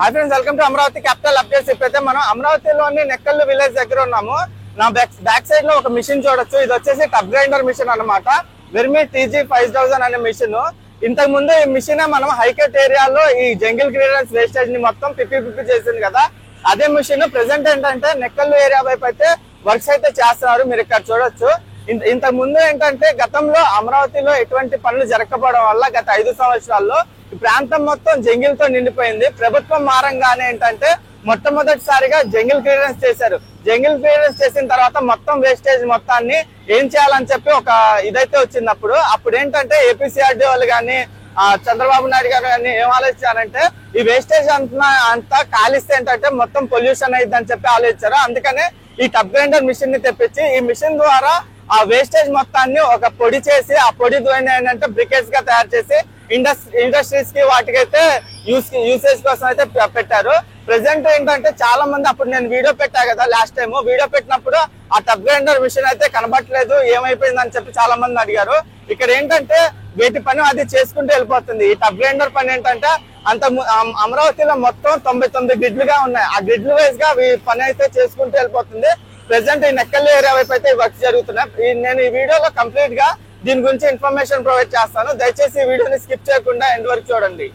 Hi friends, welcome to Amaravati capital updates. ఇప్పుడైతే మనం అమరావతిలోని నెక్కల్లు విలేజ్ దగ్గర ఉన్నాము. నా బ్యాక్ సైడ్ లో ఒక మిషన్ చూడొచ్చు. ఇది వచ్చేసి టబ్ గ్రైండర్ మిషన్ అన్నమాట. వెర్మి TG 5000 అనే మిషన్. ఇంతకు ముందు ఈ మిషన్ మనం హైకోర్ట్ ఏరియాలో ఈ జంగిల్ క్లియరెన్స్ వేస్టేజ్ ని మొత్తం పిప్పి చేసింది కదా. అదే మిషన్ ప్రెసెంట్ ఏంటంటే నెక్కల్లు ఏరియా వైపు అయితే వర్క్స్ అయితే చేస్తున్నారు. మీరు ఇక్కడ చూడొచ్చు. ఇంతకు ముందు ఏంటంటే గతంలో అమరావతిలో ఎటువంటి పనులు జరగకపోవడం వల్ల గత 5 సంవత్సరాల్లో ఈ ప్రాంతం మొత్తం జంగిల్తో నిండిపోయింది. ప్రభుత్వం మారంగానే ఏంటంటే మొట్టమొదటిసారిగా జంగిల్ క్లియరెన్స్ చేశారు. జంగిల్ క్లియరెన్స్ చేసిన తర్వాత మొత్తం వేస్టేజ్ మొత్తాన్ని ఏం చేయాలని చెప్పి ఒక ఇదైతే వచ్చింది. అప్పుడు ఏంటంటే APCRD వాళ్ళు కానీ చంద్రబాబు నాయుడు గారు కానీ ఏం ఆలోచించారంటే ఈ వేస్టేజ్ అంతా కాలిస్తే ఏంటంటే మొత్తం పొల్యూషన్ అయింది అని చెప్పి ఆలోచించారు. అందుకనే ఈ టబ్ గ్రైండర్ మిషన్ ని తెప్పించి ఈ మిషన్ ద్వారా ఆ వేస్టేజ్ మొత్తాన్ని ఒక పొడి చేసి ఆ పొడి ద్వారా ఏంటంటే బ్రికెట్స్ గా తయారు చేసి ఇండస్ట్రీస్ కి వాటికైతే యూసేజ్ కోసం అయితే పెట్టారు. ప్రెసెంట్ ఏంటంటే చాలా మంది అప్పుడు నేను వీడియో పెట్టా కదా లాస్ట్ టైం, వీడియో పెట్టినప్పుడు ఆ టబ్ గ్రైండర్ మిషన్ అయితే కనబట్టలేదు, ఏమైపోయింది అని చెప్పి చాలా మంది అడిగారు. ఇక్కడ ఏంటంటే వీటి పని అది చేసుకుంటూ వెళ్ళిపోతుంది. ఈ టబ్ గ్రైండర్ పని ఏంటంటే అమరావతిలో మొత్తం 99 గ్రిడ్లుగా ఉన్నాయి. ఆ గ్రిడ్లు వైజ్ గా పని అయితే చేసుకుంటూ వెళ్ళిపోతుంది. ప్రెసెంట్ ఈ నెక్కల్లు ఏరియా వైపు అయితే వర్క్ జరుగుతున్నాయి. నేను ఈ వీడియోలో కంప్లీట్ గా దీని గురించి ఇన్ఫర్మేషన్ ప్రొవైడ్ చేస్తాను. దయచేసి ఈ వీడియోని స్కిప్ చేయకుండా ఎండ్ వరకు చూడండి.